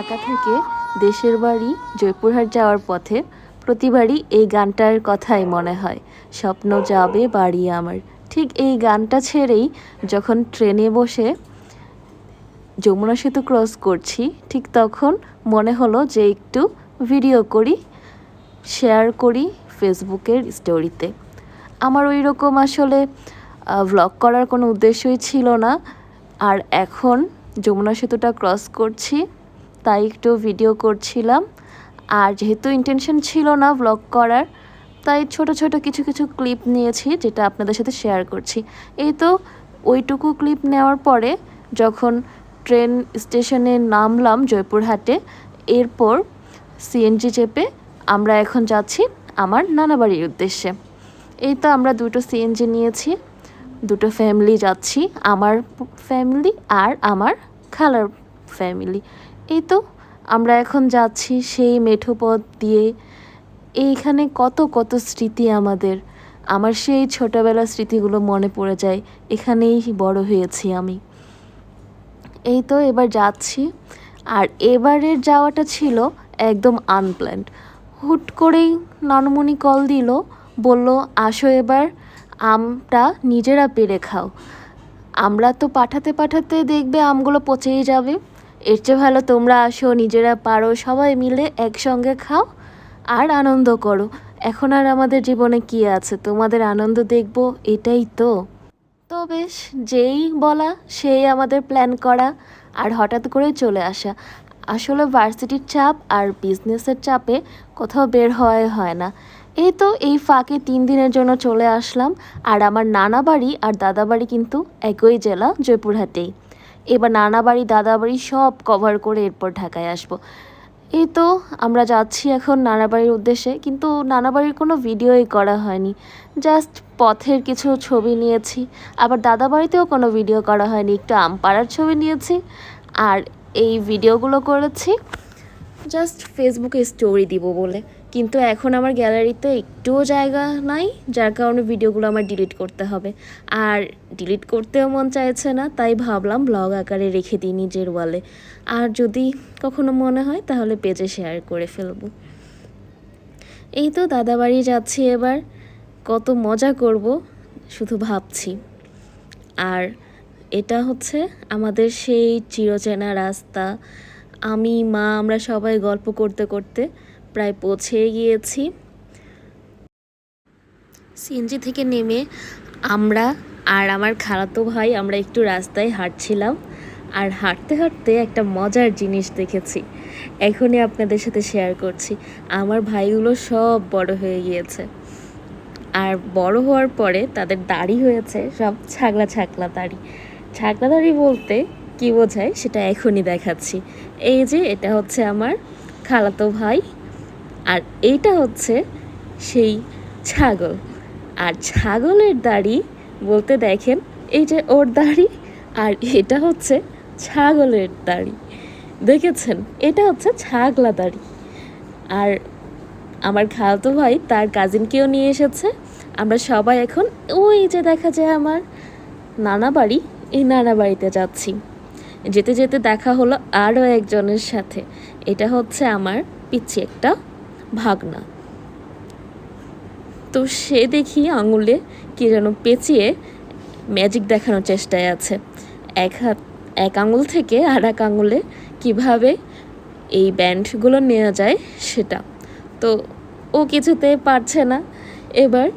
ঢাকা থেকে দেশের বাড়ি জয়পুরহাট যাওয়ার পথে প্রতিবারই এই গানটার কথাই মনে হয়, স্বপ্ন যাবে বাড়ি আমার। ঠিক এই গানটা ছেড়েই যখন ট্রেনে বসে যমুনা সেতু ক্রস করছি, ঠিক তখন মনে হলো যে একটু ভিডিও করি, শেয়ার করি ফেসবুকের স্টোরিতে। আমার ওই রকম আসলে ভ্লগ করার কোনো উদ্দেশ্যই ছিল না, আর এখন যমুনা সেতুটা ক্রস করছি তাই একটু ভিডিও করছিলাম। আর যেহেতু ইন্টেনশন ছিল না ভ্লগ করার, তাই ছোট ছোট কিছু কিছু ক্লিপ নিয়েছি যেটা আপনাদের সাথে শেয়ার করছি। এই তো ওইটুকু ক্লিপ নেওয়ার পরে যখন ট্রেন স্টেশনে নামলাম জয়পুরহাটে, এরপর সিএনজি চেপে আমরা এখন যাচ্ছি আমার নানা বাড়ির উদ্দেশ্যে। এই তো আমরা দুটো সিএনজি নিয়েছি, দুটো ফ্যামিলি যাচ্ছি, আমার ফ্যামিলি আর আমার খালার ফ্যামিলি। এই তো আমরা এখন যাচ্ছি সেই মেঠো পথ দিয়ে। এইখানে কত কত স্মৃতি আমার সেই ছোটোবেলার স্মৃতিগুলো মনে পড়ে যায়, এখানেই বড় হয়েছি আমি। এই তো এবার যাচ্ছি, আর এবারের যাওয়াটা ছিল একদম আনপ্ল্যান্ড। হুট করেই নানুমণি কল দিল, বলল আসো এবার আমটা নিজেরা পেড়ে খাও। আমরা তো পাঠাতে পাঠাতে দেখবে আমগুলো পচেই যাবে, এর চেয়ে ভালো তোমরা আসো, নিজেরা পারো, সবাই মিলে একসঙ্গে খাও আর আনন্দ করো। এখন আর আমাদের জীবনে কী আছে, তোমাদের আনন্দ দেখবো, এটাই তো। তো বেশ, যেই বলা সেই আমাদের প্ল্যান করা আর হঠাৎ করে চলে আসা। আসলে ভার্সিটির চাপ আর বিজনেসের চাপে কোথাও বের হয় না। এই তো এই ফাঁকে 3 দিনের জন্য চলে আসলাম। আর আমার নানা বাড়ি আর দাদা বাড়ি কিন্তু একই জেলা, জয়পুরহাটেই। এবার নানা বাড়ি দাদা বাড়ি সব কভার করে এরপর ঢাকায় আসবো। এই তো আমরা যাচ্ছি এখন নানা বাড়ির উদ্দেশ্যে, কিন্তু নানা বাড়ির কোনো ভিডিওই করা হয়নি, জাস্ট পথের কিছু ছবি নিয়েছি। আবার দাদা বাড়িতেও কোনো ভিডিও করা হয়নি, একটু আম পাড়ার ছবি নিয়েছি। আর এই ভিডিওগুলো করেছি জাস্ট ফেসবুকে স্টোরি দিব বলে, কিন্তু এখন আমার গ্যালারিতে একটুও জায়গা নাই, যার কারণে ভিডিওগুলো আমার ডিলিট করতে হবে। আর ডিলিট করতেও মন চাইছে না, তাই ভাবলাম ব্লগ আকারে রেখে দিই নিজের ওয়ালে। আর যদি কখনো মনে হয় তাহলে পেজে শেয়ার করে ফেলবো। এই তো দাদাবাড়ি যাচ্ছি এবার, কত মজা করব শুধু ভাবছি। আর এটা হচ্ছে আমাদের সেই চিরচেনা রাস্তা। আমি মা আমরা সবাই গল্প করতে করতে প্রায় পৌঁছে গিয়েছি। সিএনজি থেকে নেমে আমরা আর আমার খালাতো ভাই আমরা একটু রাস্তায় হাঁটছিলাম। আর হাঁটতে হাঁটতে একটা মজার জিনিস দেখেছি, এখনই আপনাদের সাথে শেয়ার করছি। আমার ভাইগুলো সব বড় হয়ে গিয়েছে, আর বড় হওয়ার পরে তাদের দাড়ি হয়েছে সব ছাগলা ছাগলা দাড়ি। ছাগলা দাড়ি বলতে কী বোঝায় সেটা এখনই দেখাচ্ছি। এই যে এটা হচ্ছে আমার খালাতো ভাই, আর এইটা হচ্ছে সেই ছাগল। আর ছাগলের দাড়ি বলতে দেখেন এই যে ওর দাড়ি, আর এটা হচ্ছে ছাগলের দাড়ি, দেখেছেন? এটা হচ্ছে ছাগলা দাড়ি। আর আমার খালাতো ভাই তার কাজিনকেও নিয়ে এসেছে। আমরা সবাই এখন ওই যে দেখা যায় আমার নানা বাড়ি, এই নানা বাড়িতে যাচ্ছি। যেতে যেতে দেখা হলো আরও একজনের সাথে, এটা হচ্ছে আমার পিচ্ছি একটা ভাগনা। তো সে দেখি আঙুলে কি যেন পেঁচিয়ে ম্যাজিক দেখানোর চেষ্টায় আছে। এক আঙুল থেকে আর এক আঙুলে কীভাবে এই ব্যান্ডগুলো নেওয়া যায় সেটা। তো ও কিছুতেই পারছে না, এবার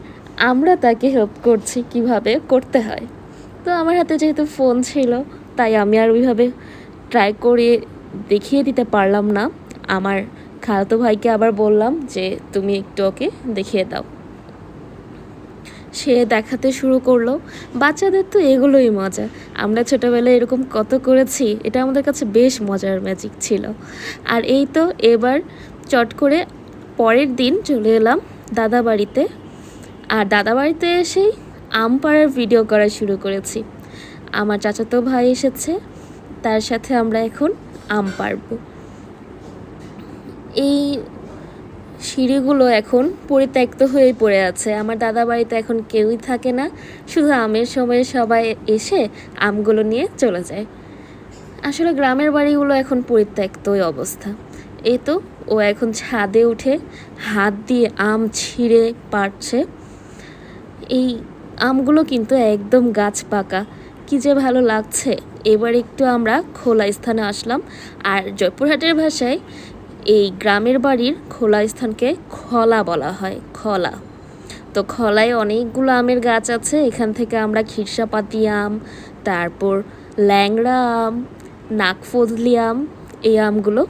আমরা তাকে হেল্প করছি কিভাবে করতে হয়। তো আমার হাতে যেহেতু ফোন ছিল, তাই আমি আর ওইভাবে ট্রাই করে দেখিয়ে দিতে পারলাম না। আমার খালাতো ভাইকে আবার বললাম যে তুমি একটু ওকে দেখিয়ে দাও। সে দেখাতে শুরু করলো। বাচ্চাদের তো এগুলোই মজা, আমরা ছোটোবেলায় এরকম কত করেছি, এটা আমাদের কাছে বেশ মজার ম্যাজিক ছিল। আর এই তো এবার চট করে পরের দিন চলে এলাম দাদা বাড়িতে। আর দাদা বাড়িতে এসেই আম পাড়ার ভিডিও করা শুরু করেছি। আমার চাচাতো ভাই এসেছে, তার সাথে আমরা এখন আম পাড়ব। এই সিঁড়িগুলো এখন পরিত্যক্ত হয়ে পড়ে আছে, আমার দাদা বাড়িতে এখন কেউই থাকে না, শুধু আমের সময় সবাই এসে আমগুলো নিয়ে চলে যায়। আসলে গ্রামের বাড়িগুলো এখন পরিত্যক্তই অবস্থা। এই তো ও এখন ছাদে উঠে হাত দিয়ে আম ছিঁড়ে পাড়ছে। এই আমগুলো কিন্তু একদম গাছ পাকা, কি যে ভালো লাগছে। এবার একটু আমরা খোলা স্থানে আসলাম, আর জয়পুরহাটের ভাষায় এই গ্রামের বাড়ির খোলা স্থানকে খলা বলা হয়, খলা। তো খলায় অনেকগুলো আমের গাছ আছে, এখান থেকে আমরা খিরসাপাতি আম, তারপর ল্যাংড়া আম, নাকফজলি আম, এই আমগুলো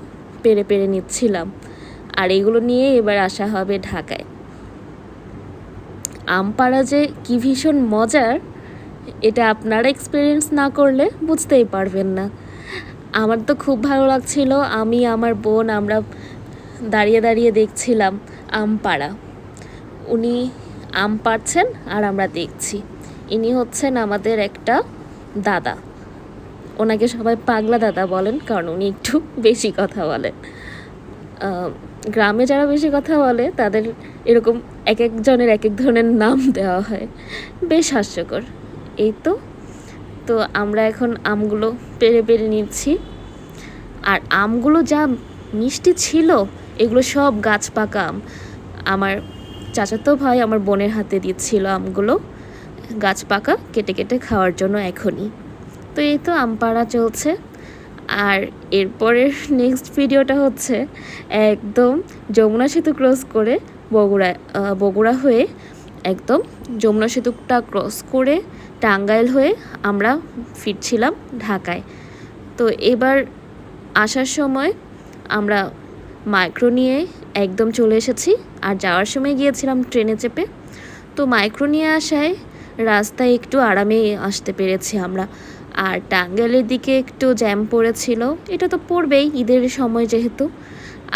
পেড়ে পেড়ে নিচ্ছিলাম। আর এগুলো নিয়ে এবার আসা হবে ঢাকায়। আম পাড়া যে কি ভীষণ মজার, এটা আপনারা এক্সপিরিয়েন্স না করলে বুঝতেই পারবেন না। আমার তো খুব ভালো লাগছিল, আমি আমার বোন আমরা দাঁড়িয়ে দাঁড়িয়ে দেখছিলাম আম পাড়া। উনি আম পাড়ছেন আর আমরা দেখছি। ইনি হচ্ছেন আমাদের একটা দাদা, ওনাকে সবাই পাগলা দাদা বলেন, কারণ উনি একটু বেশি কথা বলেন। গ্রামে যারা বেশি কথা বলে তাদের এরকম এক একজনের এক এক ধরনের নাম দেওয়া হয়, বেশ হাস্যকর। এই তো তো আমরা এখন আমগুলো পেড়ে পেড়ে নিচ্ছি। আর আমগুলো যা মিষ্টি ছিল, এগুলো সব গাছ পাকা আম। আমার চাচাতো ভাই আমার বোনের হাতে দিচ্ছিল আমগুলো গাছ পাকা কেটে কেটে খাওয়ার জন্য এখনই। তো এই তো আম পাড়া চলছে। আর এরপরের নেক্সট ভিডিওটা হচ্ছে একদম যমুনা সেতু ক্রস করে বগুড়া হয়ে একদম যমুনা সেতুটা ক্রস করে টাঙ্গাইল হয়ে আমরা ফিরছিলাম ঢাকায়। তো এবার আসার সময় আমরা মাইক্রো নিয়ে একদম চলে এসেছি, আর যাওয়ার সময় গিয়েছিলাম ট্রেনে চেপে। তো মাইক্রো নিয়ে আসায় রাস্তায় একটু আরামে আসতে পেরেছি আমরা। আর টাঙ্গাইলের দিকে একটু জ্যাম পড়েছিল, এটা তো পড়বেই ঈদের সময় যেহেতু।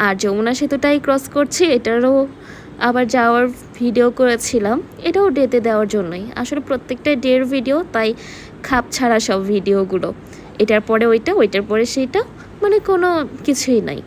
আর যমুনা সেতুটাই ক্রস করছি, এটারও আবার যাওয়ার ভিডিও করেছিলাম, এটাও ডেতে দেওয়ার জন্যই। আসলে প্রত্যেকটাই ডের ভিডিও, তাই খাপ ছাড়া সব ভিডিওগুলো, এটার পরে ওইটা, ওইটার পরে সেইটা, মানে কোনো কিছুই নাই।